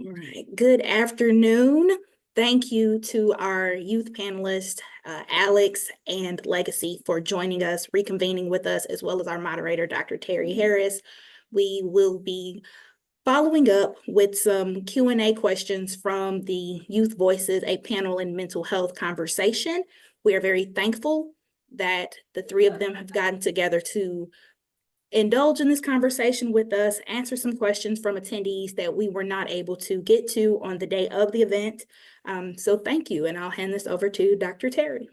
All right. Good afternoon. Thank you to our youth panelists, Alex and Legacy, for joining us, reconvening with us, as well as our moderator, Dr. Terry Harris. We will be following up with some Q&A questions from the Youth Voices, a panel in mental health conversation. We are very thankful that the three of them have gotten together to indulge in this conversation with us, answer some questions from attendees that we were not able to get to on the day of the event. So thank you, and I'll hand this over to Dr. Terry.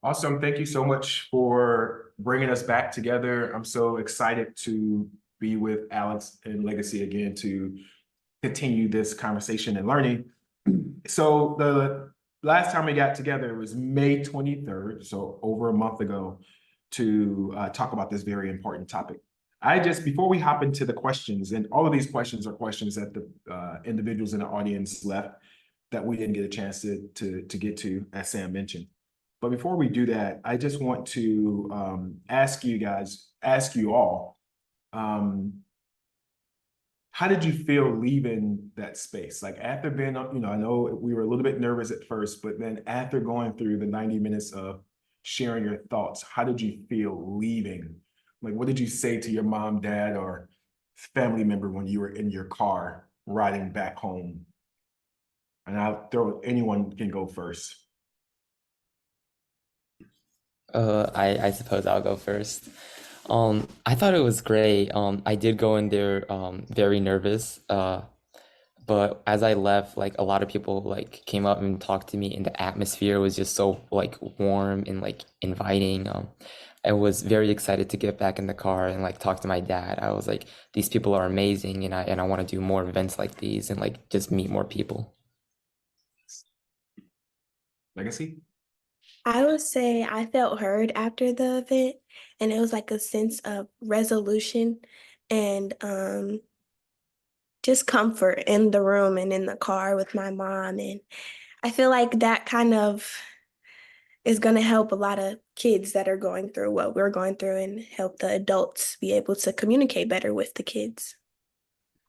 Awesome. Thank you so much for bringing us back together. I'm so excited to be with Alex and Legacy again to continue this conversation and learning. So the last time we got together was May 23rd, so over a month ago, to talk about this very important topic. Before we hop into the questions, and all of these questions are questions that the individuals in the audience left that we didn't get a chance to get to, as Sam mentioned. But before we do that, I just want to ask you all, how did you feel leaving that space? Like after being, I know we were a little bit nervous at first, but then after going through the 90 minutes of sharing your thoughts, how did you feel leaving? Like, what did you say to your mom, dad, or family member when you were in your car riding back home? And anyone can go first. I suppose I'll go first. I thought it was great. I did go in there very nervous. But as I left, like a lot of people like came up and talked to me, and the atmosphere was just so like warm and like inviting. I was very excited to get back in the car and like talk to my dad. I was like, these people are amazing, and I want to do more events like these and like just meet more people. Legacy? I would say I felt heard after the event, and it was like a sense of resolution and just comfort in the room and in the car with my mom. And I feel like that kind of is going to help a lot of kids that are going through what we're going through and help the adults be able to communicate better with the kids.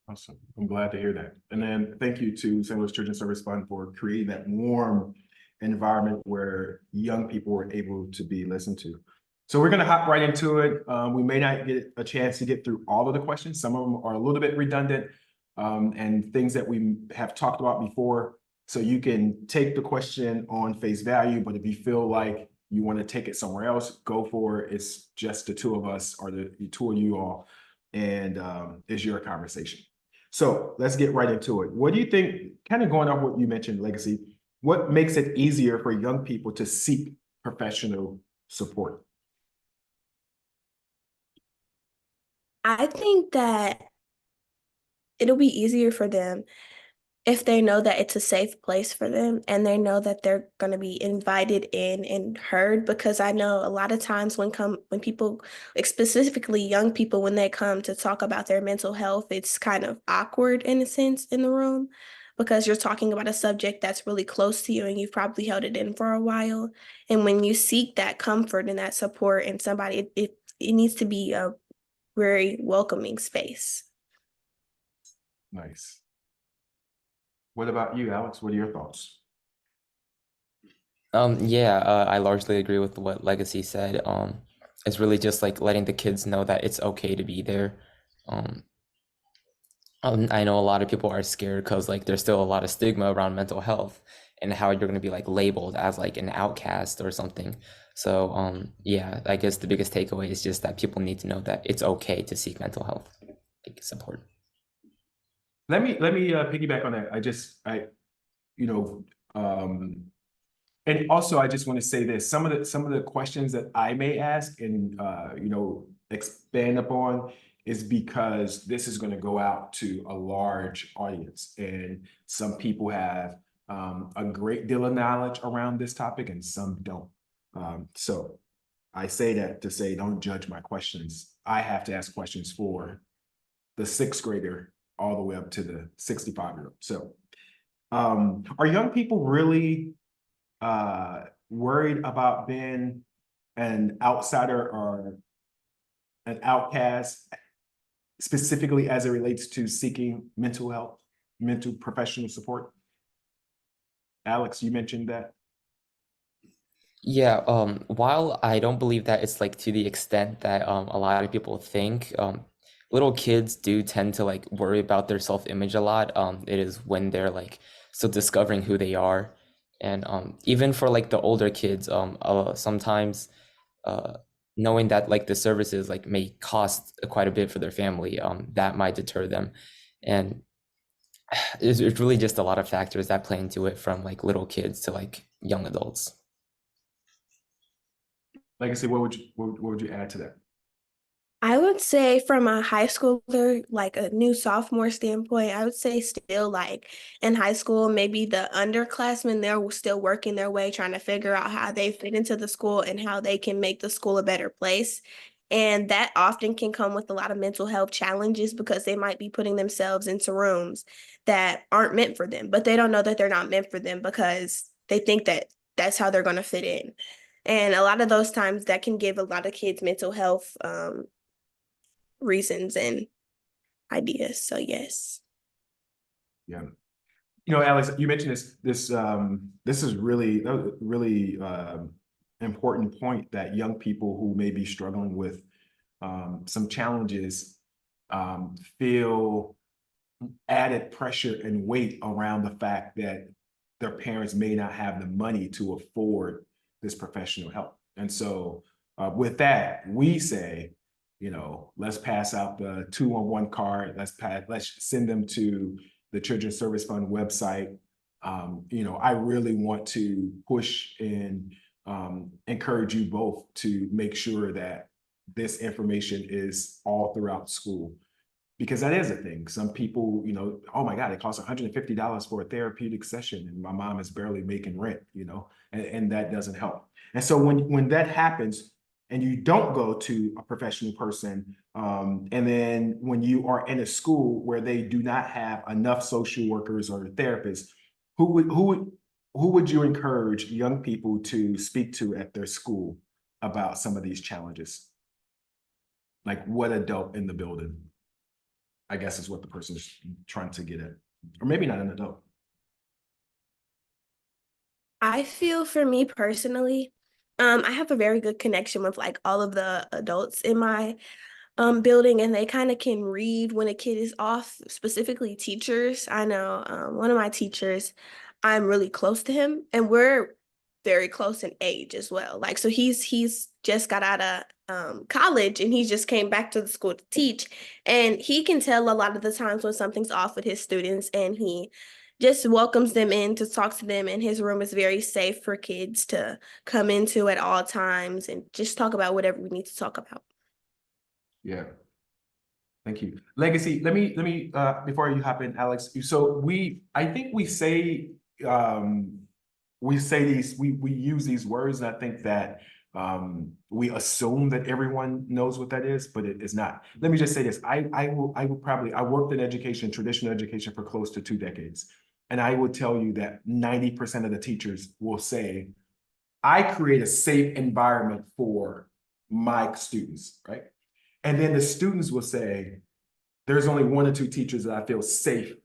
Awesome. I'm glad to hear that. And then thank you to St. Louis Children's Service Fund for creating that warm environment where young people were able to be listened to. So we're going to hop right into it. We may not get a chance to get through all of the questions. Some of them are a little bit redundant and things that we have talked about before. So you can take the question on face value, but if you feel like you want to take it somewhere else, go for it. It's just the two of us or the two of you all, and it's your conversation. So let's get right into it. What do you think, kind of going off what you mentioned, Legacy, what makes it easier for young people to seek professional support? I think that it'll be easier for them if they know that it's a safe place for them and they know that they're going to be invited in and heard, because I know a lot of times when people, like specifically young people, when they come to talk about their mental health, it's kind of awkward in a sense in the room because you're talking about a subject that's really close to you and you've probably held it in for a while. And when you seek that comfort and that support in somebody, it needs to be a very welcoming space. Nice. What about you, Alex? What are your thoughts? I largely agree with what Legacy said. It's really just like letting the kids know that it's okay to be there. I know a lot of people are scared because like there's still a lot of stigma around mental health and how you're going to be like labeled as like an outcast or something. So I guess the biggest takeaway is just that people need to know that it's okay to seek mental health support. Let me piggyback on that. And also I just want to say this: some of the questions that I may ask and expand upon is because this is going to go out to a large audience, and some people have a great deal of knowledge around this topic, and some don't. So I say that to say, don't judge my questions. I have to ask questions for the sixth grader all the way up to the 65-year-old. So are young people really worried about being an outsider or an outcast, specifically as it relates to seeking mental health? mental professional support? Alex, you mentioned that. Yeah, while I don't believe that it's like to the extent that a lot of people think, little kids do tend to like worry about their self-image a lot. It is when they're like still discovering who they are. And even for like the older kids, sometimes uh knowing that like the services like may cost quite a bit for their family, that might deter them. And it's really just a lot of factors that play into it from like little kids to like young adults. Legacy, what would you add to that? I would say from a high schooler, like a new sophomore standpoint, I would say still like in high school, maybe the underclassmen, they're still working their way, trying to figure out how they fit into the school and how they can make the school a better place. And that often can come with a lot of mental health challenges because they might be putting themselves into rooms that aren't meant for them, but they don't know that they're not meant for them because they think that that's how they're going to fit in. And a lot of those times that can give a lot of kids mental health reasons and ideas. So yes. Yeah. You know, Alex, you mentioned this is really important point that young people who may be struggling with some challenges feel added pressure and weight around the fact that their parents may not have the money to afford this professional help. And so with that, we say, you know, let's pass out the 2-on-1 card. Let's send them to the Children's Service Fund website. You know, I really want to push and encourage you both to make sure that this information is all throughout school, because that is a thing. Some people, you know, oh my God, it costs $150 for a therapeutic session and my mom is barely making rent, you know, and that doesn't help. And so when that happens and you don't go to a professional person, and then when you are in a school where they do not have enough social workers or therapists, who would you encourage young people to speak to at their school about some of these challenges? Like what adult in the building, I guess, is what the person is trying to get at, or maybe not an adult. I feel for me personally, I have a very good connection with like all of the adults in my building, and they kind of can read when a kid is off, specifically teachers. I know one of my teachers, I'm really close to him, and we're very close in age as well. Like, so he's just got out of college, and he just came back to the school to teach, and he can tell a lot of the times when something's off with his students, and he just welcomes them in to talk to them, and his room is very safe for kids to come into at all times and just talk about whatever we need to talk about. Yeah. Thank you. Legacy, let me before you hop in, Alex. So I think we say we use these words, and I think that we assume that everyone knows what that is, but it is not. Let me just say this. I worked in education, traditional education, for close to 2 decades. And I would tell you that 90% of the teachers will say, I create a safe environment for my students, right? And then the students will say, there's only 1 or 2 teachers that I feel safe.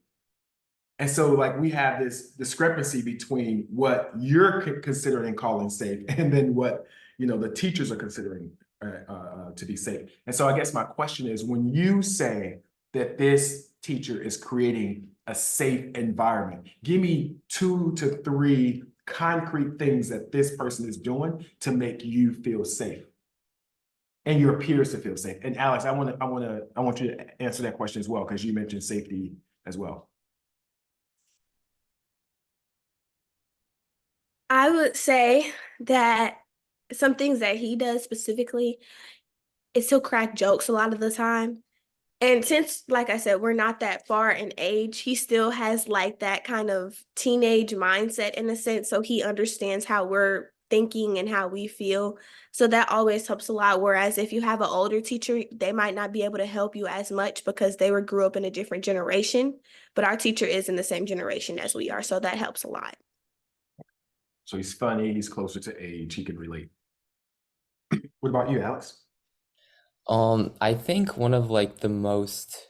And so like we have this discrepancy between what you're considering calling safe and then what, you know, the teachers are considering to be safe. And so I guess my question is, when you say that this teacher is creating a safe environment, give me 2 to 3 concrete things that this person is doing to make you feel safe and your peers to feel safe. And Alex, I want you to answer that question as well, because you mentioned safety as well. I would say that some things that he does specifically is he'll crack jokes a lot of the time. And since, like I said, we're not that far in age, he still has like that kind of teenage mindset in a sense. So he understands how we're thinking and how we feel. So that always helps a lot. Whereas if you have an older teacher, they might not be able to help you as much because they grew up in a different generation. But our teacher is in the same generation as we are. So that helps a lot. So he's funny, he's closer to age, he can relate. What about you, Alex? I think one of like the most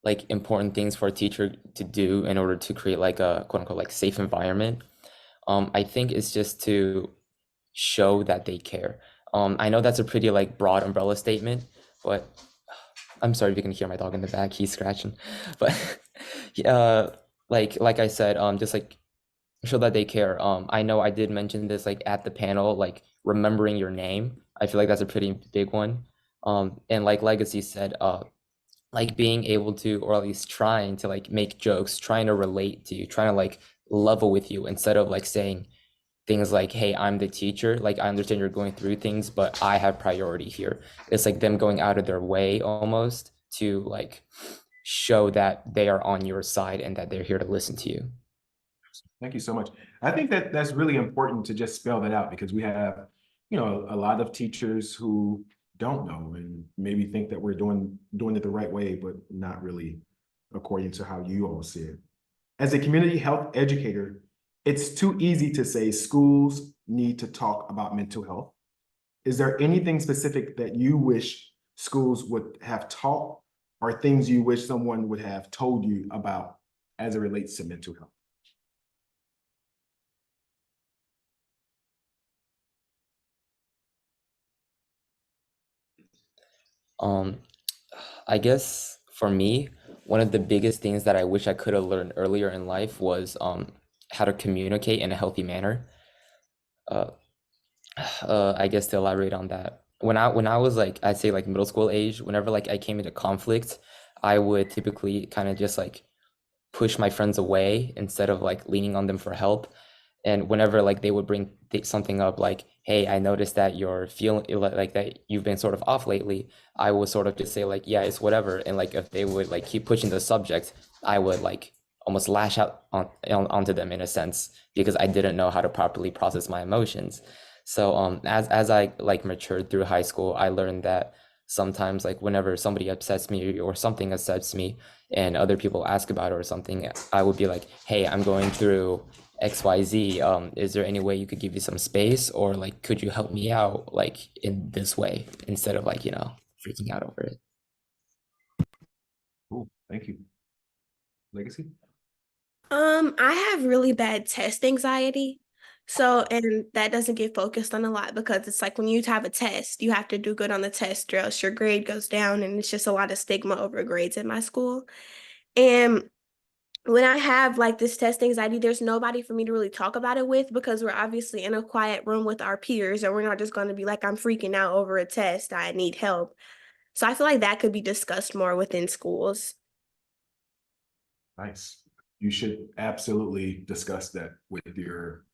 like important things for a teacher to do in order to create like a quote unquote like safe environment, I think it's just to show that they care. I know that's a pretty like broad umbrella statement, but I'm sorry if you can hear my dog in the back, he's scratching. But like I said, just like show that they care. I know I did mention this like at the panel, like remembering your name. I feel like that's a pretty big one. And like Legacy said, like being able to, or at least trying to like make jokes, trying to relate to you, trying to like level with you instead of like saying things like, hey, I'm the teacher. Like, I understand you're going through things, but I have priority here. It's like them going out of their way almost to like show that they are on your side and that they're here to listen to you. Thank you so much. I think that that's really important to just spell that out because we have, you know, a lot of teachers who don't know and maybe think that we're doing it the right way, but not really according to how you all see it. As a community health educator, it's too easy to say schools need to talk about mental health. Is there anything specific that you wish schools would have taught or things you wish someone would have told you about as it relates to mental health? Um, I guess for me, one of the biggest things that I wish I could have learned earlier in life was how to communicate in a healthy manner. Uh, I guess to elaborate on that, when I was like I'd say like middle school age, whenever like I came into conflict, I would typically kind of just like push my friends away instead of like leaning on them for help. And whenever like they would bring something up like, hey, I noticed that you're feeling like that you've been sort of off lately, I would sort of just say like, yeah, it's whatever. And like if they would like keep pushing the subject, I would like almost lash out onto them in a sense because I didn't know how to properly process my emotions. So as I like matured through high school, I learned that sometimes like whenever somebody upsets me or something upsets me and other people ask about it or something, I would be like, hey, I'm going through XYZ. Is there any way you could give me some space, or like could you help me out like in this way instead of like, you know, freaking out over it. Cool, thank you. Legacy? I have really bad test anxiety. So, and that doesn't get focused on a lot because it's like when you have a test, you have to do good on the test or else your grade goes down, and it's just a lot of stigma over grades in my school. And when I have like this test anxiety, there's nobody for me to really talk about it with because we're obviously in a quiet room with our peers and we're not just going to be like, I'm freaking out over a test, I need help. So I feel like that could be discussed more within schools. Nice. You should absolutely discuss that with your,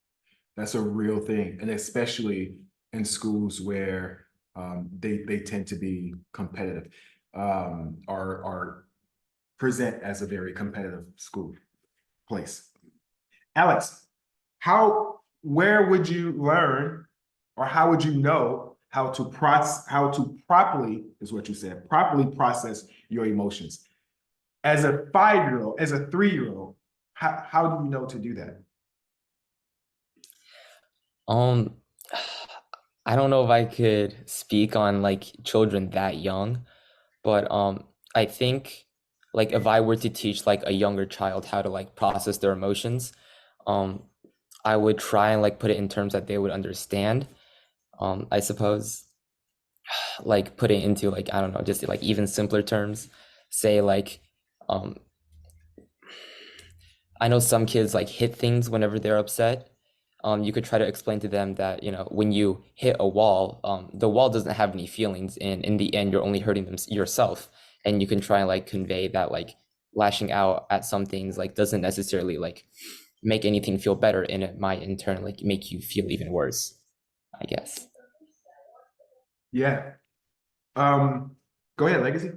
that's a real thing. And especially in schools where they tend to be competitive, are present as a very competitive school place. Alex, where would you learn or how would you know how to properly, is what you said, properly process your emotions? As a 5-year-old, as a 3-year-old, how do you know to do that? Um, I don't know if I could speak on like children that young, but I think like if I were to teach like a younger child how to like process their emotions, um, I would try and like put it in terms that they would understand. I suppose like put it into like, I don't know, just like even simpler terms. Say like, um, I know some kids like hit things whenever they're upset. You could try to explain to them that, you know, when you hit a wall, the wall doesn't have any feelings, and in the end, you're only hurting them yourself. And you can try and like convey that like lashing out at some things like doesn't necessarily like make anything feel better, and it might in turn like make you feel even worse, I guess. Yeah. Go ahead, Legacy.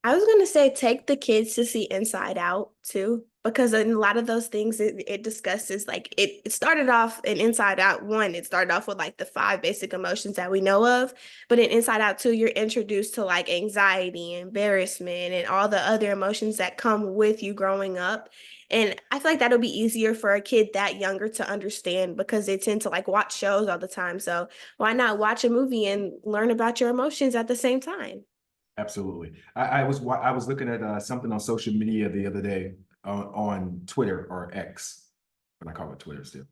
I was gonna say take the kids to see Inside Out too, because in a lot of those things it discusses like it started off in Inside Out 1, it started off with like the 5 basic emotions that we know of, but in Inside Out 2, you're introduced to like anxiety, embarrassment, and all the other emotions that come with you growing up. And I feel like that'll be easier for a kid that younger to understand because they tend to like watch shows all the time. So why not watch a movie and learn about your emotions at the same time? Absolutely. I was looking at something on social media the other day on Twitter or X, but I call it Twitter still.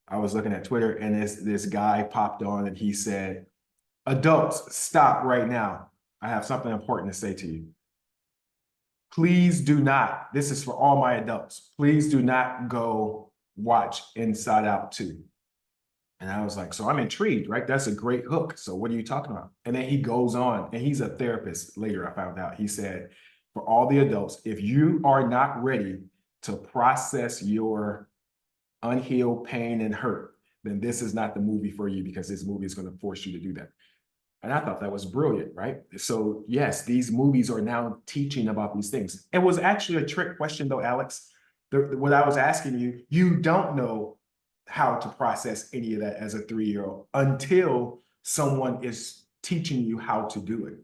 I was looking at Twitter and this guy popped on and he said, "Adults, stop right now. I have something important to say to you. Please do not, this is for all my adults, please do not go watch Inside Out 2." And I was like, so I'm intrigued, right? That's a great hook. So what are you talking about? And then he goes on, and he's a therapist. Later, I found out. He said, for all the adults, if you are not ready to process your unhealed pain and hurt, then this is not the movie for you, because this movie is going to force you to do that. And I thought that was brilliant, right? So yes, these movies are now teaching about these things. It was actually a trick question though, Alex. What I was asking you, you don't know how to process any of that as a 3-year-old until someone is teaching you how to do it,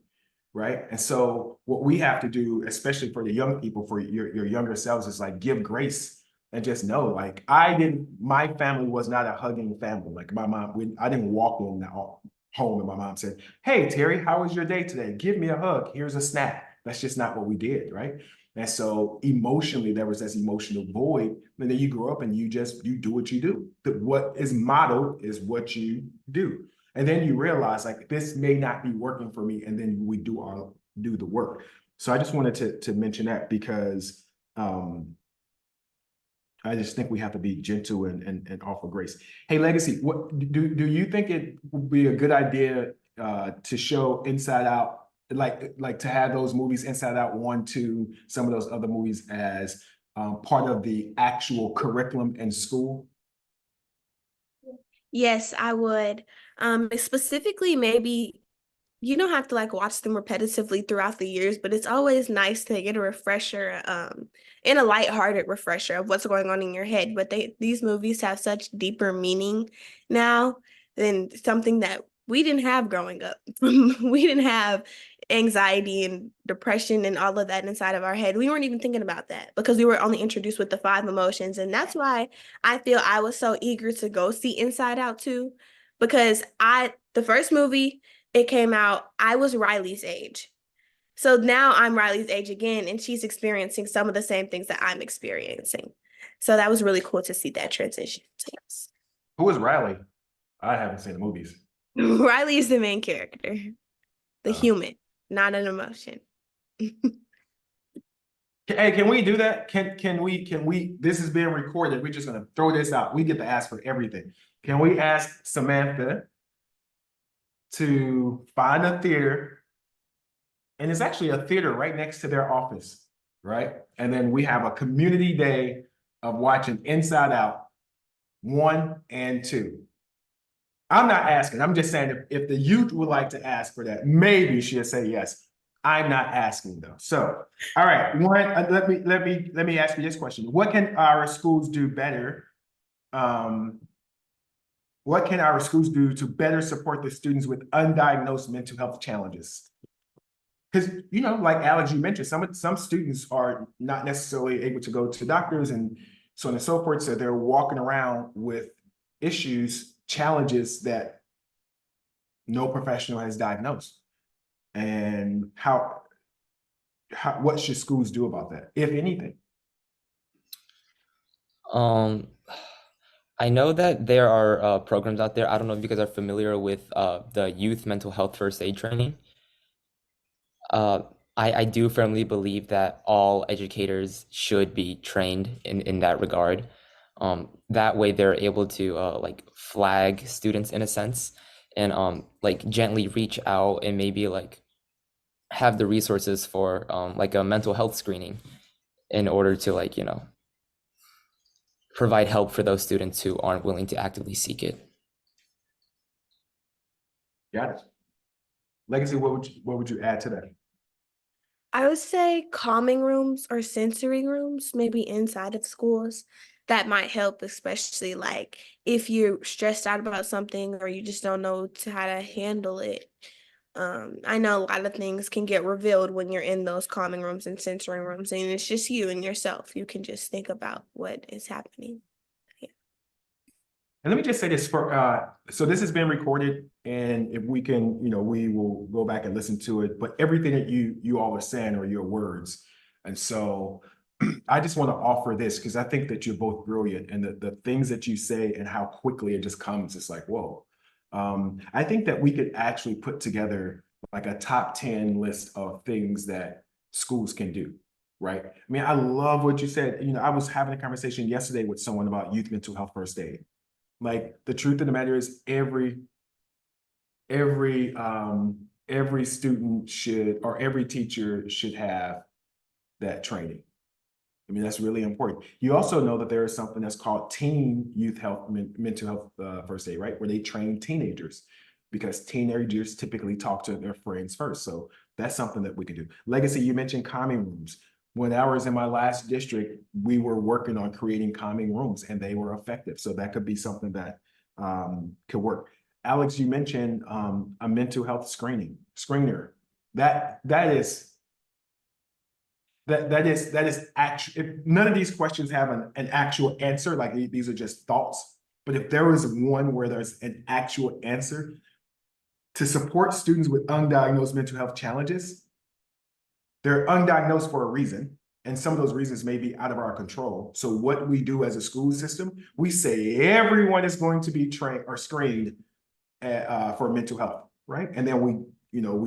right? And so what we have to do, especially for the young people, for your younger selves, is like give grace and just know, like my family was not a hugging family. Like my mom, I didn't walk in the home and my mom said, "Hey, Terry, how was your day today? Give me a hug. Here's a snack." That's just not what we did, right? And so emotionally, there was this emotional void. And then you grow up and you do what you do. What is modeled is what you do. And then you realize like this may not be working for me. And then we do the work. So I just wanted to mention that because I just think we have to be gentle and offer grace. Hey, Legacy, what do you think it would be a good idea to show Inside Out, like to have those movies Inside Out 1, 2, some of those other movies as part of the actual curriculum in school? Yes, I would. Specifically, maybe you don't have to like watch them repetitively throughout the years, but it's always nice to get a refresher, and a lighthearted refresher of what's going on in your head. But these movies have such deeper meaning now than something that we didn't have growing up. We didn't have anxiety and depression and all of that inside of our head. We weren't even thinking about that because we were only introduced with the 5 emotions. And that's why I feel I was so eager to go see Inside Out 2, because the first movie, it came out, I was Riley's age. So now I'm Riley's age again, and she's experiencing some of the same things that I'm experiencing. So that was really cool to see that transition. So yes. Who is Riley? I haven't seen the movies. Riley is the main character, the Uh, human, not an emotion. Hey, can we do that? Can we, this is being recorded. We're just gonna throw this out. We get to ask for everything. Can we ask Samantha to find a theater? And it's actually a theater right next to their office, right? And then we have a community day of watching Inside Out 1 and 2. I'm not asking, I'm just saying if the youth would like to ask for that, maybe she'll say yes. I'm not asking though. So, all right, let me ask you this question. What can our schools do better? What can our schools do to better support the students with undiagnosed mental health challenges? Because, you know, like Alex, you mentioned, some students are not necessarily able to go to doctors and so on and so forth. So they're walking around with issues, challenges that no professional has diagnosed. And what should schools do about that, if anything? I know that there are programs out there. I don't know if you guys are familiar with the youth mental health first aid training. I do firmly believe that all educators should be trained in that regard. That way they're able to like flag students in a sense and like gently reach out and maybe like have the resources for like a mental health screening in order to like, you know, provide help for those students who aren't willing to actively seek it. Got it. Legacy, what would you add to that? I would say calming rooms or sensory rooms, maybe inside of schools, that might help, especially like if you're stressed out about something or you just don't know how to handle it. I know a lot of things can get revealed when you're in those calming rooms and sensory rooms, and it's just you and yourself. You can just think about what is happening. And let me just say this so this has been recorded, and if we can, we will go back and listen to it, but everything that you all are saying are your words. And so I just want to offer this because I think that you're both brilliant, and the things that you say and how quickly it just comes, it's like, whoa. I think that we could actually put together like a top 10 list of things that schools can do, right? I mean, I love what you said. I was having a conversation yesterday with someone about youth mental health first aid. Like, the truth of the matter is every student should, or every teacher should have that training. I mean, that's really important. You also know that there is something that's called teen youth health, mental health first aid, right? Where they train teenagers, because teenagers typically talk to their friends first. So that's something that we can do. Legacy, you mentioned calming rooms. When I was in my last district, we were working on creating calming rooms, and they were effective. So that could be something that could work. Alex, you mentioned a mental health screener. That is actually, none of these questions have an actual answer, like these are just thoughts. But if there is one where there's an actual answer to support students with undiagnosed mental health challenges, they're undiagnosed for a reason, and some of those reasons may be out of our control. So what we do as a school system, we say everyone is going to be trained or screened for mental health, right? And then we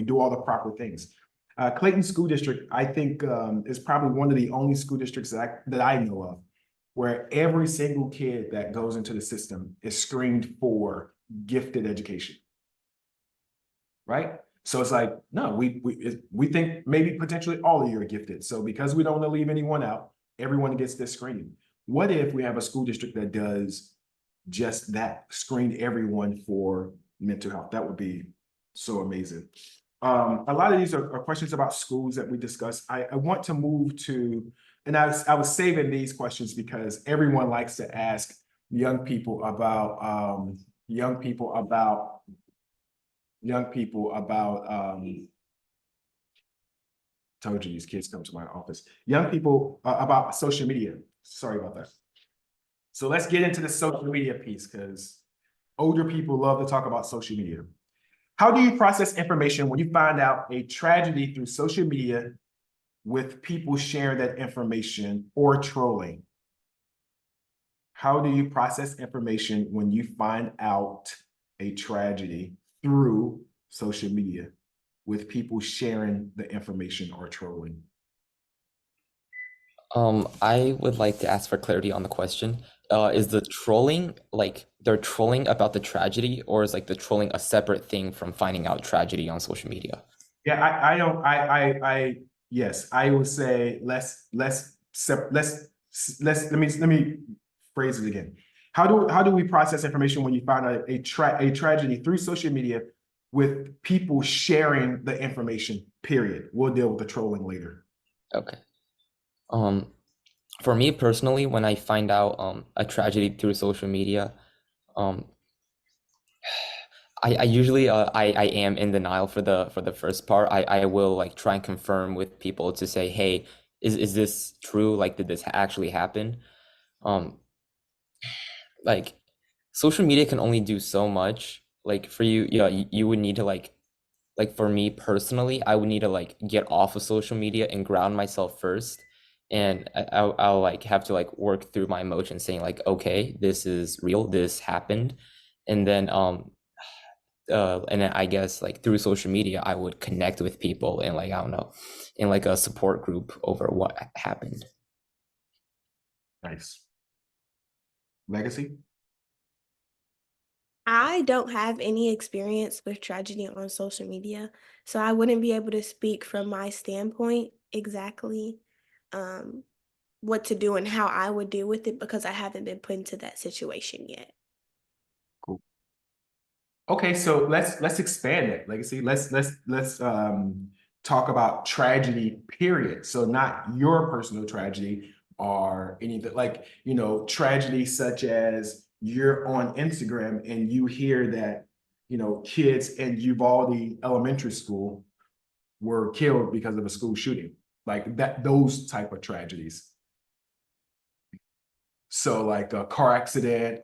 do all the proper things. Clayton School District, I think, is probably one of the only school districts that I know of where every single kid that goes into the system is screened for gifted education, right? So it's like, no, we think maybe potentially all of you are gifted. So because we don't want to leave anyone out, everyone gets this screening. What if we have a school district that does just that, screen everyone for mental health? That would be so amazing. A lot of these are questions about schools that we discussed. I want to move to, and I was saving these questions because everyone likes to ask young people about told you these kids come to my office. Young people about social media. Sorry about that. So let's get into the social media piece, because older people love to talk about social media. How do you process information when you find out a tragedy through social media with people sharing that information or trolling? How do you process information when you find out a tragedy through social media with people sharing the information or trolling? I would like to ask for clarity on the question. Is the trolling like they're trolling about the tragedy, or is like the trolling a separate thing from finding out tragedy on social media? Yeah, yes, I would say let me phrase it again. How do we process information when you find out a tragedy through social media with people sharing the information, period? We'll deal with the trolling later. Okay. For me personally, when I find out a tragedy through social media, I usually I am in denial for the first part. I will like try and confirm with people to say, hey, is this true? Like, did this actually happen? Like, social media can only do so much. Like for you, yeah, you would need to like for me personally, I would need to like get off of social media and ground myself first. And I'll like have to like work through my emotions, saying like, okay, this is real, this happened. And then I guess like through social media, I would connect with people and like, I don't know, in like a support group over what happened. Nice. Legacy? I don't have any experience with tragedy on social media, so I wouldn't be able to speak from my standpoint exactly what to do and how I would deal with it, because I haven't been put into that situation yet. Cool. Okay, so let's expand it, Legacy. Let's talk about tragedy, period. So not your personal tragedy or anything, like, tragedy such as you're on Instagram and you hear that, kids in Uvalde Elementary School were killed because of a school shooting, like that, those type of tragedies. So like a car accident,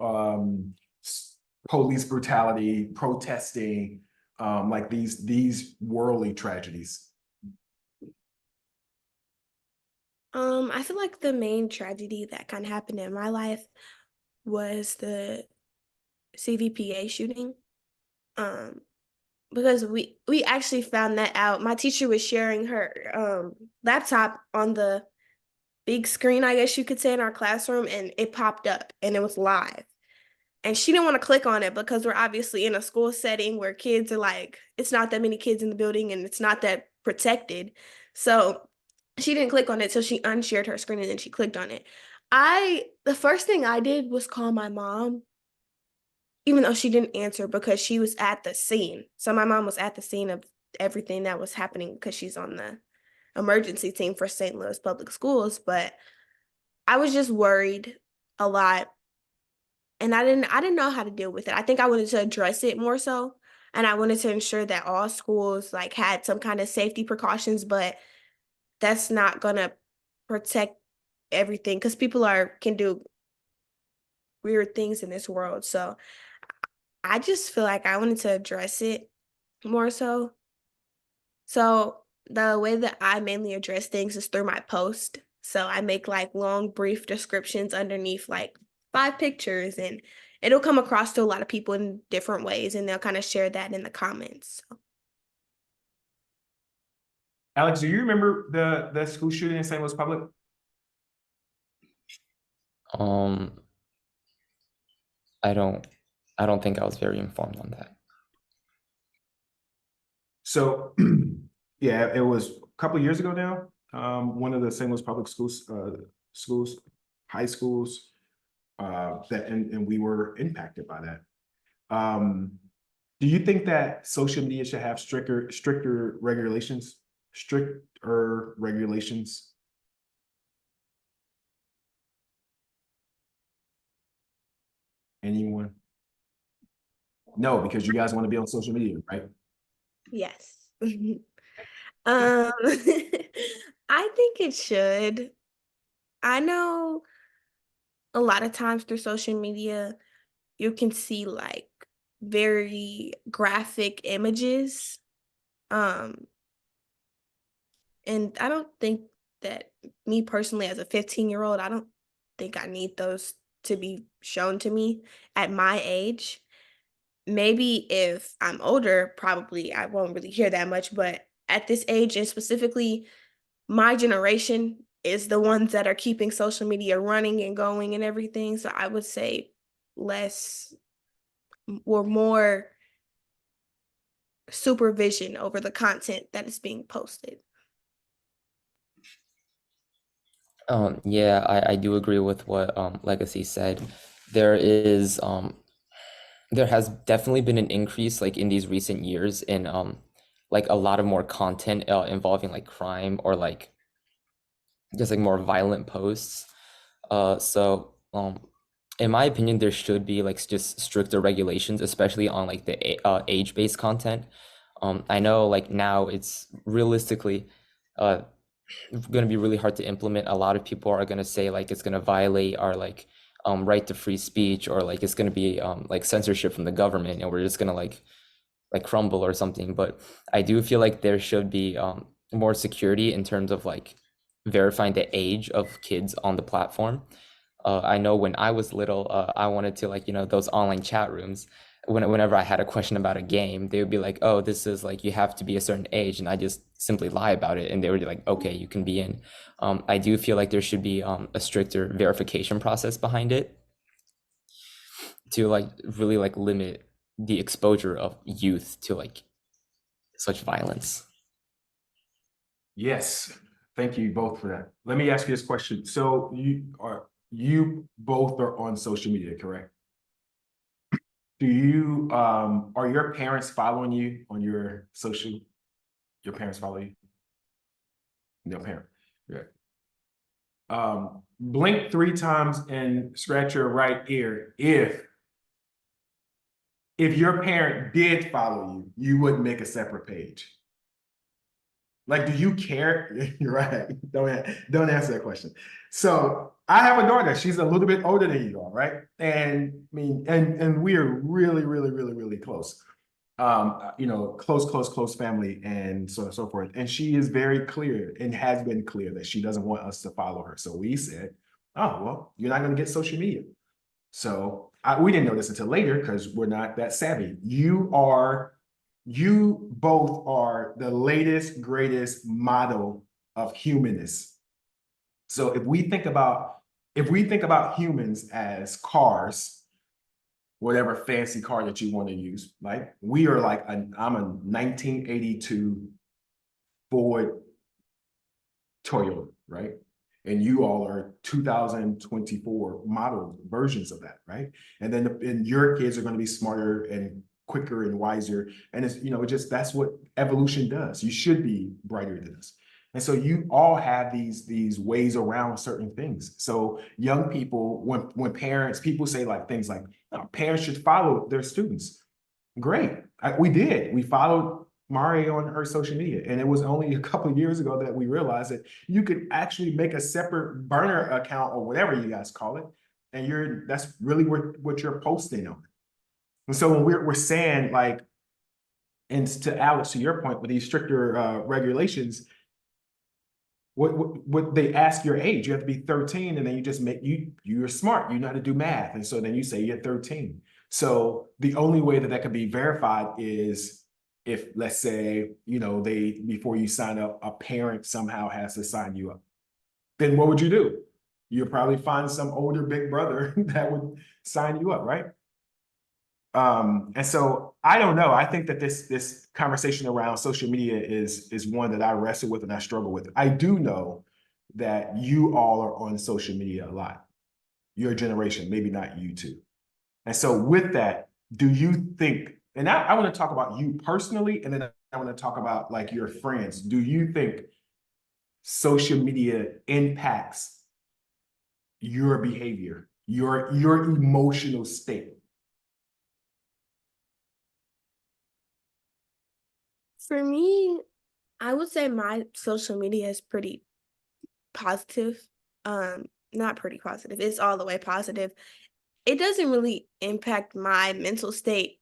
police brutality, protesting, like these worldly tragedies? I feel like the main tragedy that kind of happened in my life was the CVPA shooting. Um, because we actually found that out. My teacher was sharing her laptop on the big screen, I guess you could say, in our classroom, and it popped up and it was live. And she didn't want to click on it because we're obviously in a school setting where kids are like, it's not that many kids in the building and it's not that protected. So she didn't click on it, so she unshared her screen and then she clicked on it. The first thing I did was call my mom, even though she didn't answer because she was at the scene. So my mom was at the scene of everything that was happening because she's on the emergency team for St. Louis Public Schools. But I was just worried a lot, and I didn't know how to deal with it. I think I wanted to address it more so, and I wanted to ensure that all schools like had some kind of safety precautions, but that's not gonna protect everything because people can do weird things in this world. So I just feel like I wanted to address it more so. So the way that I mainly address things is through my post. So I make like long, brief descriptions underneath like 5 pictures, and it'll come across to a lot of people in different ways, and they'll kind of share that in the comments. So, Alex, do you remember the school shooting in St. Louis Public? Um, I don't think I was very informed on that. So, yeah, it was a couple years ago now. One of the St. Louis public schools, high schools, and we were impacted by that. Do you think that social media should have stricter regulations? Anyone? No, because you guys want to be on social media, right? yes. I think it should. I know a lot of times through social media, you can see like very graphic images. Um, and I don't think that, me personally, as a 15-year-old, I don't think I need those to be shown to me at my age. Maybe if I'm older, probably I won't really hear that much, but at this age, and specifically my generation, is the ones that are keeping social media running and going and everything. So I would say less or more supervision over the content that is being posted. Yeah, I do agree with what Legacy said. There has definitely been an increase like in these recent years in like a lot of more content involving like crime or like just like more violent posts. So in my opinion, there should be like just stricter regulations, especially on like the age-based content. I know like now it's realistically going to be really hard to implement. A lot of people are going to say like it's going to violate our like right to free speech, or like it's going to be like censorship from the government, and we're just going to like crumble or something. But I do feel like there should be more security in terms of like verifying the age of kids on the platform. I know when I was little, I wanted to like, those online chat rooms. Whenever I had a question about a game, they would be like, "Oh, this is like you have to be a certain age," and I just simply lie about it, and they would be like, "Okay, you can be in." I do feel like there should be a stricter verification process behind it to like really like limit the exposure of youth to like such violence. Yes, thank you both for that. Let me ask you this question. So you both are on social media, correct? Do you are your parents following you on your social? Your parents follow you? No parent. Yeah. Blink 3 times and scratch your right ear if your parent did follow you, you wouldn't make a separate page. Like, do you care? You're right. Don't answer that question. So I have a daughter. She's a little bit older than you are, right? And I mean, and we are really, really, really, really close. You know, close family, and so on and so forth. And she is very clear and has been clear that she doesn't want us to follow her. So we said, oh, well, you're not going to get social media. So we didn't know this until later because we're not that savvy. You both are the latest, greatest model of humanness. So if we think about humans as cars, whatever fancy car that you want to use, right? We are like I'm a 1982 Ford Toyota, right? And you all are 2024 model versions of that, right? And then and your kids are going to be smarter and quicker and wiser. And it's, you know, that's what evolution does. You should be brighter than us. And so you all have these ways around certain things. So young people, when people say like things like, oh, parents should follow their students. Great. We did. We followed Mari on her social media. And it was only a couple of years ago that we realized that you could actually make a separate burner account or whatever you guys call it. And that's really what you're posting on. And so when we're saying like, and to Alex, to your point, with these stricter regulations, what they ask your age, you have to be 13, and then you just you're smart, you know how to do math. And so then you say you're 13. So the only way that could be verified is if, let's say, you know, before you sign up, a parent somehow has to sign you up. Then what would you do? You'll probably find some older big brother that would sign you up, right? And so I don't know. I think that this conversation around social media is one that I wrestle with and I struggle with. I do know that you all are on social media a lot. Your generation, maybe not you two. And so with that, do you think, and I want to talk about you personally, and then I want to talk about like your friends. Do you think social media impacts your behavior, your emotional state? For me, I would say my social media is pretty positive. Not pretty positive. It's all the way positive. It doesn't really impact my mental state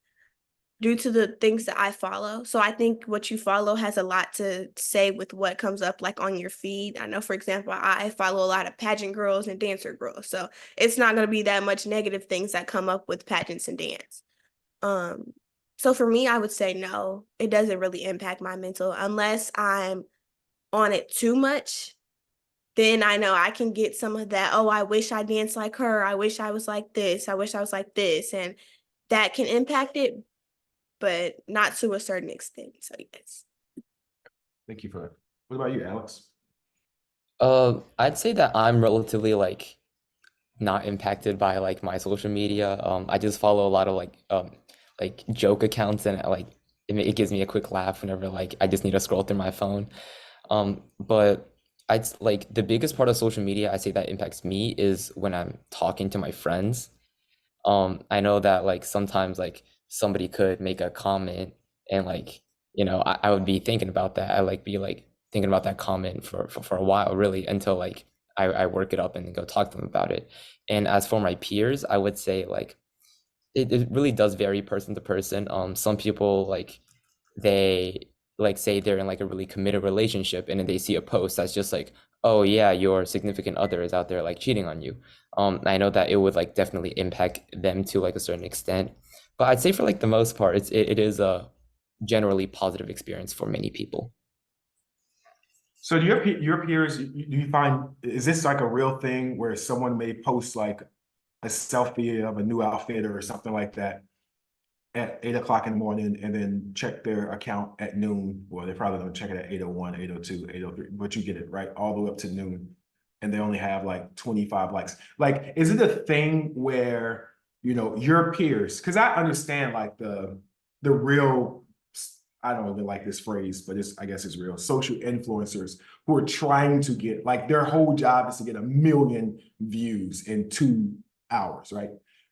due to the things that I follow. So I think what you follow has a lot to say with what comes up like on your feed. I know, for example, I follow a lot of pageant girls and dancer girls. So it's not going to be that much negative things that come up with pageants and dance. Um, so for me, I would say no, it doesn't really impact my mental unless I'm on it too much. Then I know I can get some of that, oh, I wish I danced like her. I wish I was like this. I wish I was like this. And that can impact it, but not to a certain extent. So yes. Thank you for that. What about you, Alex? I'd say that I'm relatively like not impacted by like my social media. I just follow a lot of like joke accounts, and like it gives me a quick laugh whenever like I just need to scroll through my phone. But I'd like the biggest part of social media I say that impacts me is when I'm talking to my friends. I know that like sometimes like somebody could make a comment and like, you know, I would be thinking about that. I like be like thinking about that comment for a while really until like I work it up and go talk to them about it. And as for my peers, I would say like it really does vary person to person. Some people like they like say they're in like a really committed relationship and then they see a post that's just like, oh yeah, your significant other is out there like cheating on you. I know that it would like definitely impact them to like a certain extent, but I'd say for like the most part, it is a generally positive experience for many people. So do your peers, do you find, is this like a real thing where someone may post like a selfie of a new outfit or something like that at 8 o'clock in the morning and then check their account at noon? Well, they probably don't check it at 8:01, 8:02, 8:03, but you get it, right? All the way up to noon. And they only have like 25 likes. Like, is it a thing where, you know, your peers, because I understand like the real, I don't even like this phrase, but I guess it's real, social influencers who are trying to get, like their whole job is to get 1 million views in 2 hours, right?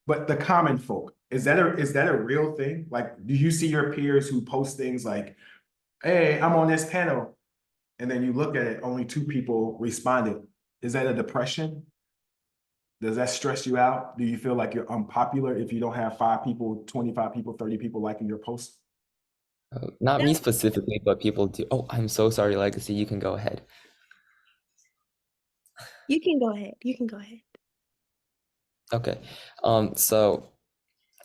But the common folk, is that a real thing? Like, do you see your peers who post things like, hey, I'm on this panel, and then you look at it, only 2 people responded? Is that a depression? Does that stress you out? Do you feel like you're unpopular if you don't have 5 people, 25 people, 30 people liking your post? Not me That- specifically, but people do. Oh, I'm so sorry, Legacy. You can go ahead. You can go ahead. You can go ahead. Okay. So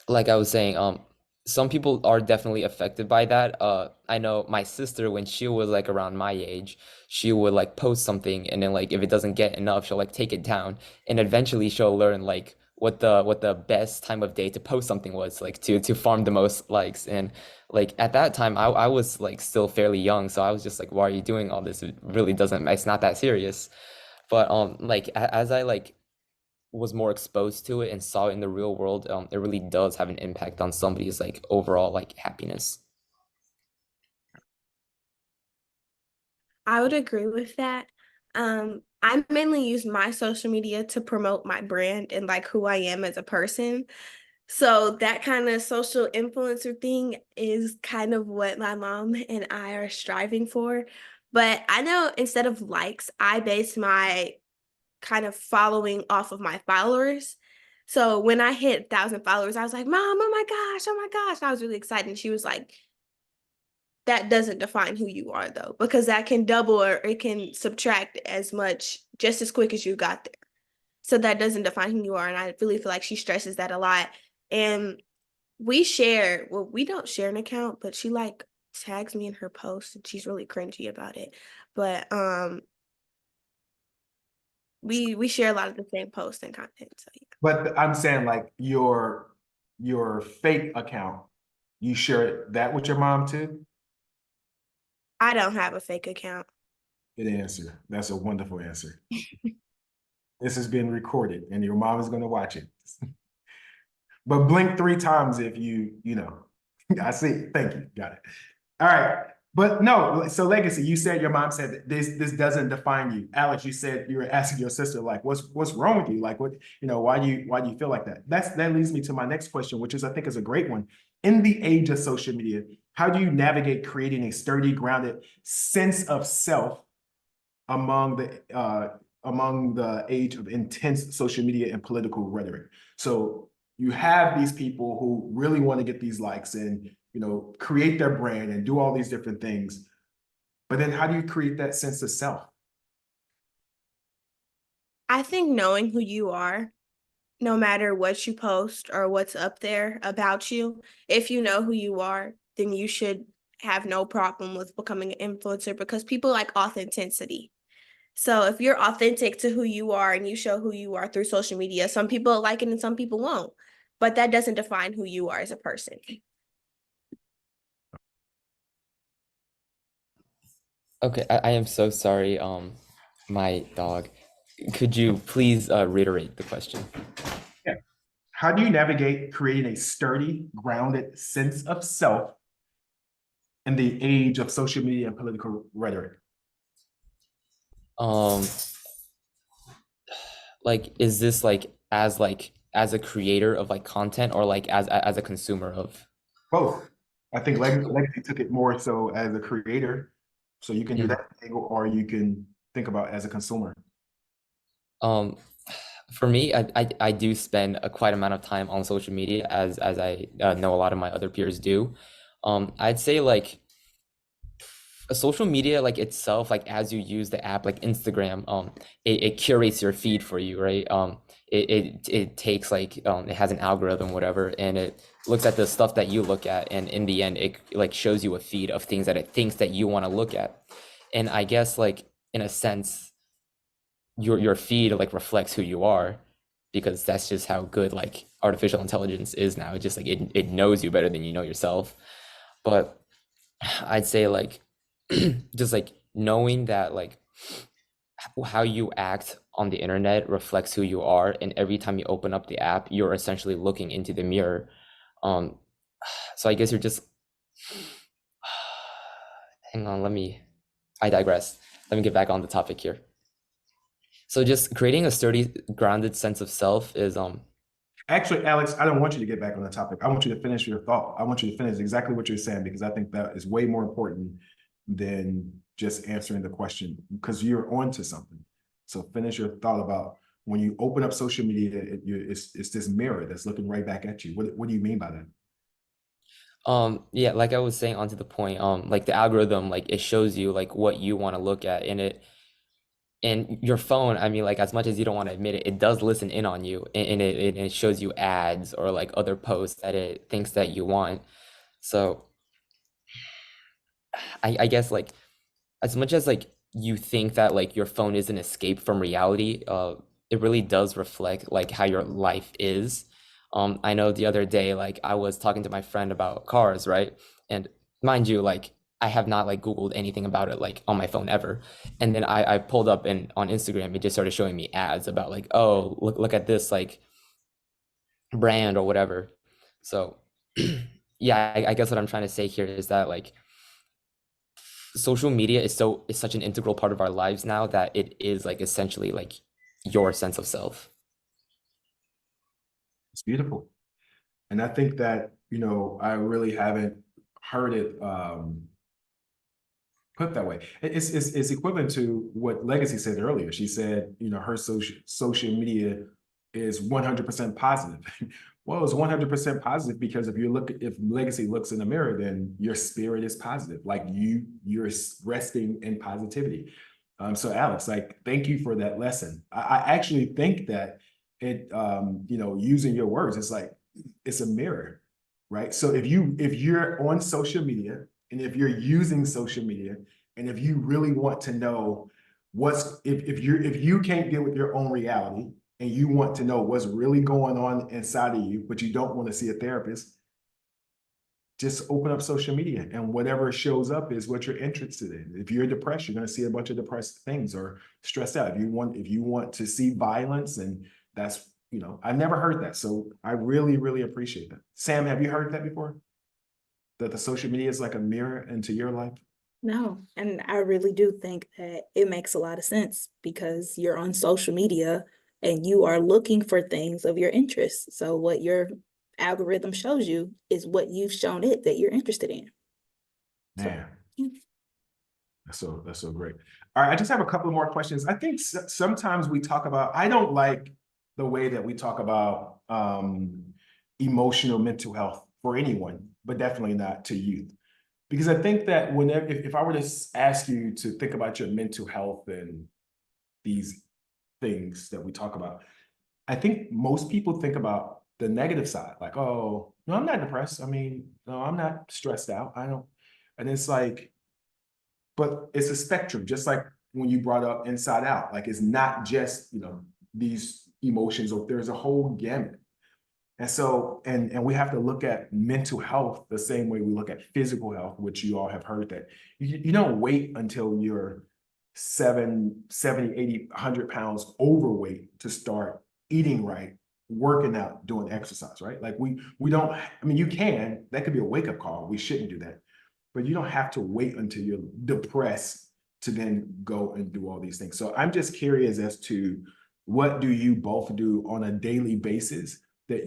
like I was saying, some people are definitely affected by that. I know my sister, when she was like around my age, she would like post something, and then like if it doesn't get enough, she'll like take it down, and eventually she'll learn like what the best time of day to post something was, like to farm the most likes. And like at that time, I was like still fairly young, so I was just like, why are you doing all this? It really doesn't, it's not that serious. But like as I like was more exposed to it and saw it in the real world, it really does have an impact on somebody's like overall like happiness. I would agree with that. I mainly use my social media to promote my brand and like who I am as a person. So that kind of social influencer thing is kind of what my mom and I are striving for. But I know instead of likes, I base my kind of following off of my followers. So when I hit 1,000 followers, I was like, Mom, oh my gosh, oh my gosh. And I was really excited. And she was like, that doesn't define who you are though, because that can double or it can subtract as much just as quick as you got there. So that doesn't define who you are. And I really feel like she stresses that a lot. And we don't share an account, but she like tags me in her post and she's really cringy about it. But we share a lot of the same posts and content. So yeah. But I'm saying like your fake account, you share that with your mom too? I don't have a fake account. Good answer. That's a wonderful answer. This is being recorded and your mom is going to watch it. But blink 3 times if you know. I see. Thank you. Got it. All right. But no, so Legacy, you said your mom said that this doesn't define you. Alex, you said you were asking your sister, like, what's wrong with you? Like, what, you know, why do you feel like that? That leads me to my next question, which is I think is a great one. In the age of social media, how do you navigate creating a sturdy, grounded sense of self among the age of intense social media and political rhetoric? So you have these people who really want to get these likes and, you know, create their brand and do all these different things. But then how do you create that sense of self? I think knowing who you are, no matter what you post or what's up there about you, if you know who you are, then you should have no problem with becoming an influencer because people like authenticity. So if you're authentic to who you are and you show who you are through social media, some people like it and some people won't. But that doesn't define who you are as a person. Okay, I am so sorry, my dog. Could you please reiterate the question? Yeah. How do you navigate creating a sturdy, grounded sense of self in the age of social media and political rhetoric? Um, like, is this like as a creator of like content, or like as a consumer of? Both. I think Legacy took it more so as a creator. So you can do that angle, or you can think about as a consumer. Um, for me, I do spend a quite amount of time on social media, as I know a lot of my other peers do. I'd say like a social media like itself, like as you use the app like Instagram, it curates your feed for you, right? It takes like it has an algorithm, whatever, and it looks at the stuff that you look at, and in the end it like shows you a feed of things that it thinks that you want to look at. And I guess like in a sense your feed like reflects who you are, because that's just how good like artificial intelligence is now. It just like it knows you better than you know yourself. But I'd say like just like knowing that like how you act on the internet reflects who you are, and every time you open up the app you're essentially looking into the mirror. um so I guess you're just hang on, I digress. Let me get back on the topic here. So just creating a sturdy, grounded sense of self is Actually, Alex, I don't want you to get back on the topic. I want you to finish your thought. I want you to finish exactly what you're saying, because I think that is way more important than just answering the question, because you're on to something. So finish your thought about when you open up social media, it's this mirror that's looking right back at you. What do you mean by that? Yeah, like I was saying onto the point, like the algorithm, like it shows you like what you want to look at and your phone, I mean, like as much as you don't want to admit it, it does listen in on you and it shows you ads or like other posts that it thinks that you want. So I guess like as much as like you think that like your phone is an escape from reality, it really does reflect like how your life is. I know the other day, like I was talking to my friend about cars, right? And mind you, like I have not like Googled anything about it like on my phone ever. And then I pulled up and on Instagram, it just started showing me ads about like, oh, look at this like brand or whatever. So yeah, I guess what I'm trying to say here is that like social media is such an integral part of our lives now that it is like essentially like your sense of self. It's beautiful. And I think that, I really haven't heard it put that way. It's equivalent to what Legacy said earlier. She said, her social media is 100% positive. Well, it's 100% positive because if Legacy looks in the mirror, then your spirit is positive. Like you're resting in positivity. So Alex, like, thank you for that lesson. I actually think that using your words, it's like, it's a mirror, right? So if you're on social media and if you're using social media and if you really want to know if you can't deal with your own reality and you want to know what's really going on inside of you, but you don't want to see a therapist, just open up social media and whatever shows up is what you're interested in. If you're depressed, you're going to see a bunch of depressed things or stressed out. If you want to see violence, and that's, I never heard that. So I really, really appreciate that. Sam, have you heard that before? That the social media is like a mirror into your life? No, and I really do think that it makes a lot of sense because you're on social media and you are looking for things of your interest. So what your algorithm shows you is what you've shown it that you're interested in. So, Man, yeah. that's so great. All right, I just have a couple more questions. I think sometimes we talk about, I don't like the way that we talk about emotional mental health for anyone, but definitely not to youth. Because I think that whenever, if I were to ask you to think about your mental health and these things that we talk about, I think most people think about the negative side, like, oh, no, I'm not depressed. I mean, no, I'm not stressed out. I don't. And it's like, but it's a spectrum, just like when you brought up Inside Out, like it's not just, these emotions, or there's a whole gamut. And so, and we have to look at mental health the same way we look at physical health, which you all have heard that you don't wait until you're 70, 80, 100 pounds overweight to start eating right, working out, doing exercise, right? Like we don't, I mean, you can, that could be a wake-up call. We shouldn't do that. But you don't have to wait until you're depressed to then go and do all these things. So I'm just curious as to what do you both do on a daily basis that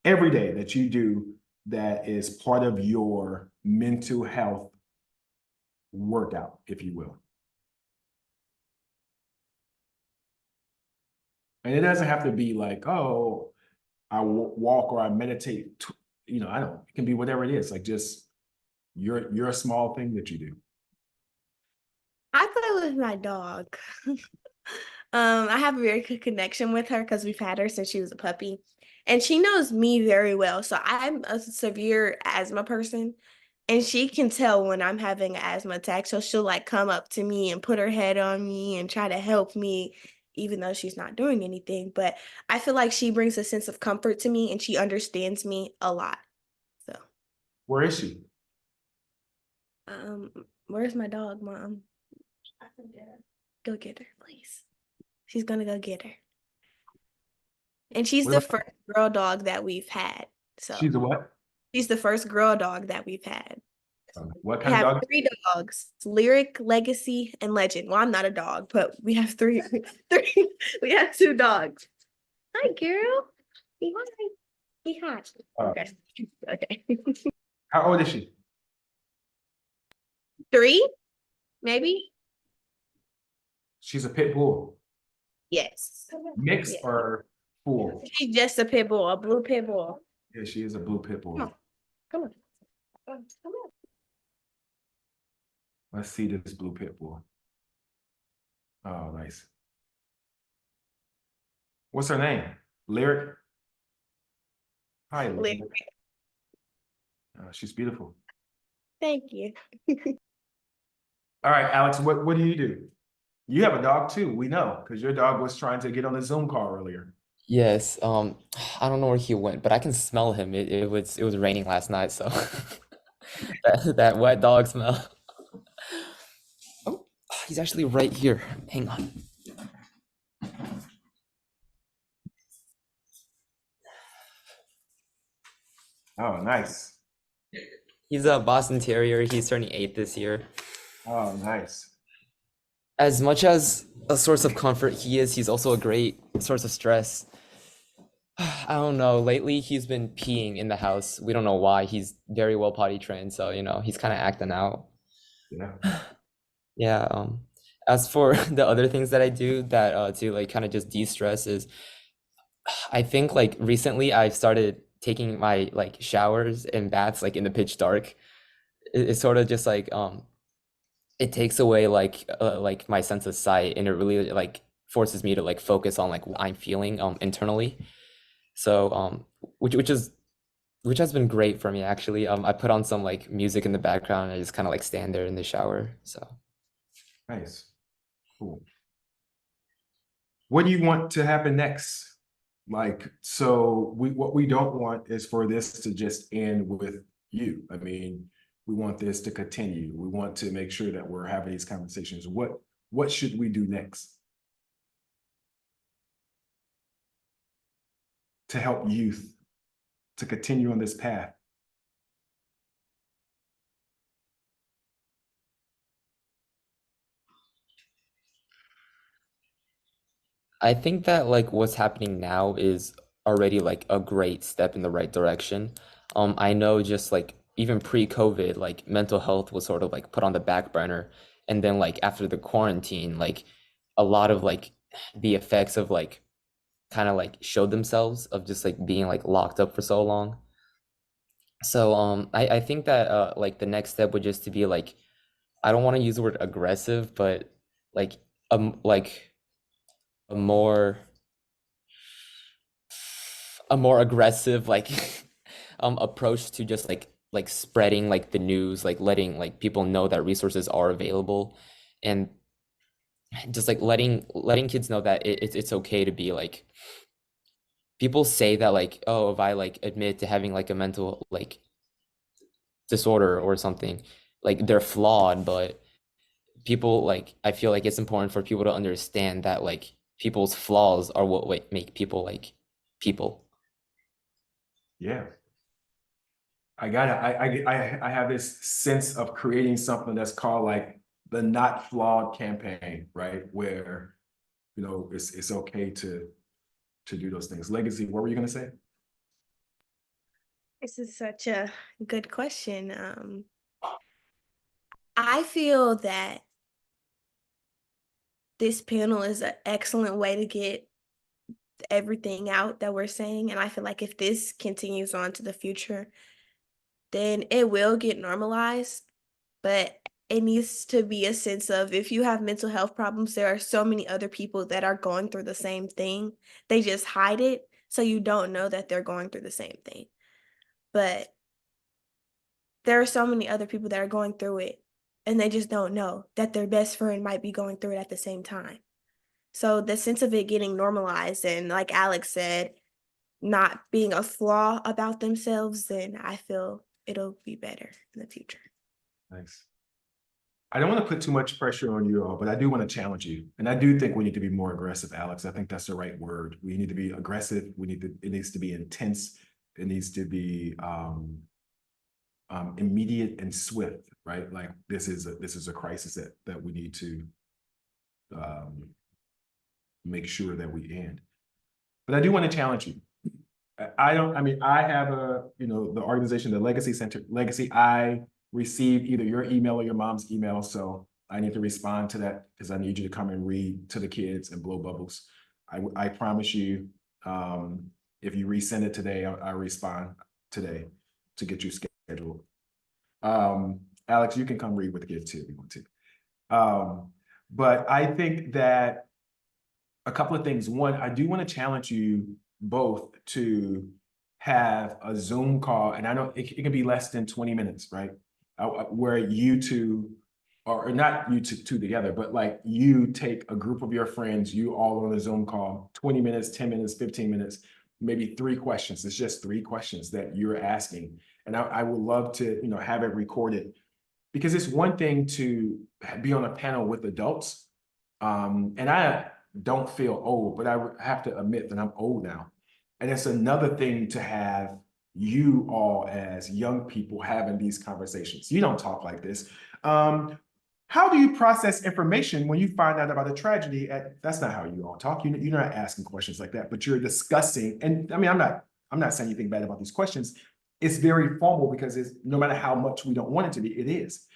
every day that you do that is part of your mental health workout, if you will. And it doesn't have to be like, oh, I walk or I meditate. I don't, it can be whatever it is, like just your small thing that you do. I play with my dog. I have a very good connection with her because we've had her since she was a puppy. And she knows me very well. So I'm a severe asthma person. And she can tell when I'm having an asthma attack. So she'll like come up to me and put her head on me and try to help me, even though she's not doing anything. But I feel like she brings a sense of comfort to me and she understands me a lot. So, Where is she? where's my dog, Mom? Go get her, please. She's gonna go get her. And she's What the about- first girl dog that we've had. So She's a what? she's the first girl dog that we've had. What We kind of have dog? 3 dogs: Lyric, Legacy, and Legend. Well, I'm not a dog, but we have three. We have 2 dogs. Hi, girl. Be hi. Be hi. Okay. Okay. How old is she? 3, maybe. She's a pit bull. Yes. Mixed Yeah. or full? She's just a pit bull, a blue pit bull. Yeah, she is a blue pit bull. Come on. Come on. Come on. Let's see this blue pit bull. Oh, nice. What's her name? Lyric? Hi, Lyric. She's beautiful. Thank you. All right, Alex, what do you do? You have a dog too, we know, because your dog was trying to get on the Zoom call earlier. Yes, I don't know where he went, but I can smell him. It was raining last night, so that wet dog smell. Oh, he's actually right here. Hang on. Oh, nice. He's a Boston Terrier. He's turning 8 this year. Oh, nice. As much as a source of comfort he is, he's also a great source of stress. I don't know. Lately, he's been peeing in the house. We don't know why. He's very well potty trained, so he's kind of acting out. Yeah. Yeah. As for the other things that I do that to like kind of just de-stress is, I think like recently I've started taking my like showers and baths like in the pitch dark. It's sort of just like it takes away like my sense of sight, and it really like forces me to like focus on like what I'm feeling internally. So which has been great for me actually. I put on some like music in the background and I just kind of like stand there in the shower. So Nice. Cool. What do you want to happen next? Like, so what we don't want is for this to just end with you. I mean, we want this to continue. We want to make sure that we're having these conversations. What should we do next to help youth to continue on this path? I think that like what's happening now is already like a great step in the right direction. I know just like even pre-COVID, like mental health was sort of like put on the back burner. And then like after the quarantine, like a lot of like the effects of like kind of like showed themselves of just like being like locked up for so long. So I think that like the next step would just to be like, I don't want to use the word aggressive, but like like a more aggressive like approach to just like spreading like the news, like letting like people know that resources are available, and just like letting kids know that it's okay to be like, people say that like, oh, if I like admit to having like a mental like disorder or something, like they're flawed. But people like, I feel like it's important for people to understand that like people's flaws are what make people like people. Yeah. I have this sense of creating something that's called like the Not Flawed campaign, right? Where, it's okay to do those things. Legacy, what were you gonna say? This is such a good question. I feel that this panel is an excellent way to get everything out that we're saying. And I feel like if this continues on to the future, then it will get normalized. But it needs to be a sense of, if you have mental health problems, there are so many other people that are going through the same thing. They just hide it, so you don't know that they're going through the same thing. But there are so many other people that are going through it, and they just don't know that their best friend might be going through it at the same time. So the sense of it getting normalized, and like Alex said, not being a flaw about themselves, then I feel it'll be better in the future. Nice. I don't want to put too much pressure on you all, but I do want to challenge you. And I do think we need to be more aggressive, Alex. I think that's the right word. We need to be aggressive. It needs to be intense. It needs to be immediate and swift, right? Like this is a crisis that we need to make sure that we end. But I do want to challenge you. I have the organization, the Legacy Center, Legacy, I received either your email or your mom's email. So I need to respond to that because I need you to come and read to the kids and blow bubbles. I promise you, if you resend it today, I'll respond today to get you scheduled. Alex, you can come read with the kids too if you want to. But I think that a couple of things. One, I do want to challenge you both to have a Zoom call, and I know it can be less than 20 minutes, right? Where you two, or not you two together, but like you take a group of your friends, you all on a Zoom call, 20 minutes, 10 minutes, 15 minutes, maybe 3 questions. It's just 3 questions that you're asking. And I would love to, have it recorded, because it's one thing to be on a panel with adults. And I don't feel old, but I have to admit that I'm old now. And it's another thing to have you all as young people having these conversations. You don't talk like this. How do you process information when you find out about a tragedy? That's not how you all talk. You're not asking questions like that, but you're discussing. And I mean, I'm not saying anything bad about these questions. It's very formal because it's no matter how much we don't want it to be, it is.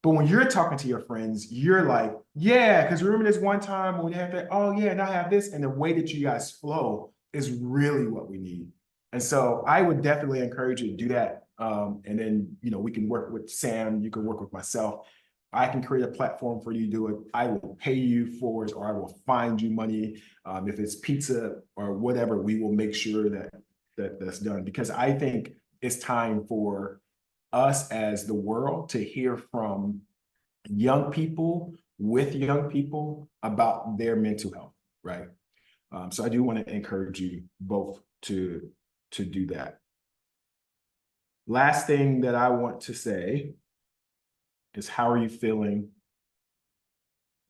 But when you're talking to your friends, you're like, yeah, because remember this one time when we had that, oh yeah, and I have this. And the way that you guys flow is really what we need. And so I would definitely encourage you to do that. And then, we can work with Sam, you can work with myself. I can create a platform for you to do it. I will pay you for it, or I will find you money. If it's pizza or whatever, we will make sure that's done, because I think it's time for us as the world to hear from young people with young people about their mental health, right? So I do want to encourage you both to do that. Last thing that I want to say is, how are you feeling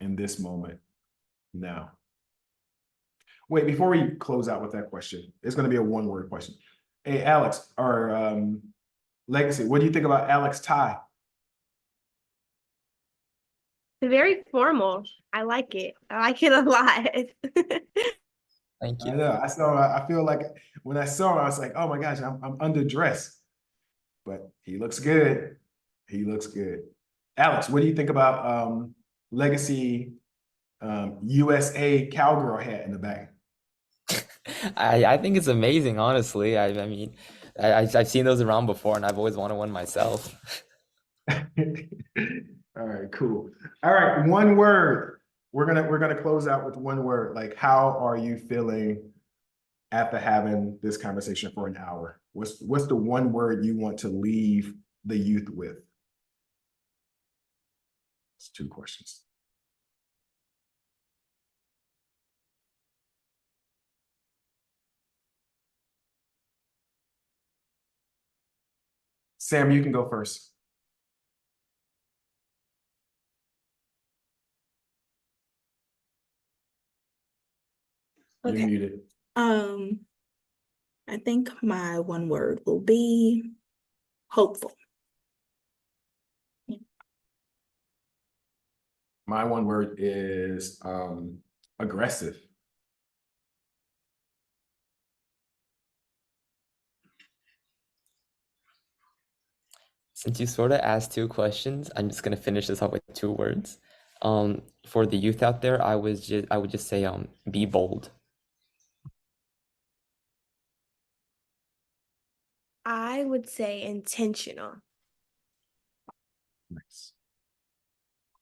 in this moment now? Wait, before we close out with that question, it's going to be a one-word question. Hey, Alex, or Legacy, what do you think about Alex tie? It's very formal. I like it. I like it a lot. Thank I you. know. I feel like when I saw him, I was like, oh my gosh, I'm underdressed. But he looks good. He looks good. Alex, what do you think about Legacy USA cowgirl hat in the back? I think it's amazing, honestly. I mean, I've seen those around before, and I've always wanted one myself. All right, cool. All right, one word. We're gonna close out with one word. Like, how are you feeling after having this conversation for an hour? What's the one word you want to leave the youth with? It's 2 questions. Sam, you can go first. You're Okay. muted. I think my one word will be hopeful. My one word is aggressive. Since you sort of asked 2 questions, I'm just gonna finish this up with 2 words. For the youth out there, I would just say be bold. I would say intentional. Nice.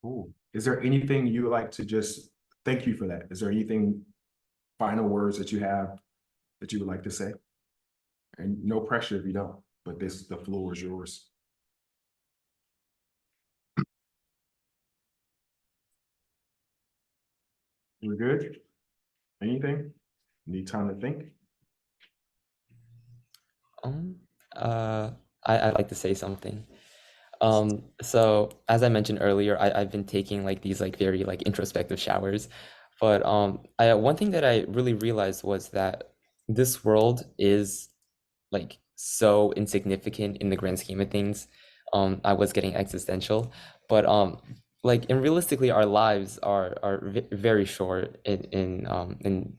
Cool. Is there anything you would like to just thank you for that? Is there anything, final words that you have that you would like to say? And no pressure if you don't, but the floor is yours. We're good? Anything? Need time to think? Um, I'd like to say something. So as I mentioned earlier, I've been taking like these like very like introspective showers, but one thing that I really realized was that this world is like so insignificant in the grand scheme of things. I was getting existential, but like and realistically, our lives are very short in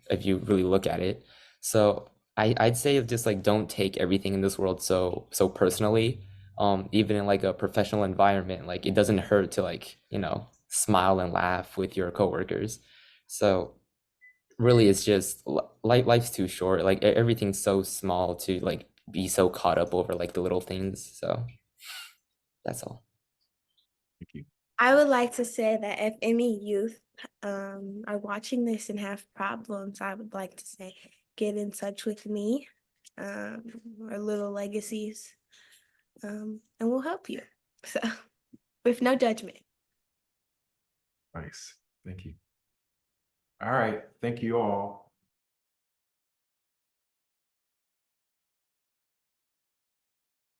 if you really look at it. So I'd say just like don't take everything in this world so personally. Even in like a professional environment, like it doesn't hurt to like smile and laugh with your coworkers. So really it's just life's too short. Like everything's so small to like be so caught up over like the little things. So that's all. Thank you. I would like to say that if any youth are watching this and have problems, I would like to say get in touch with me or Little Legacies, and we'll help you. So, with no judgment. Nice. Thank you. All right. Thank you all.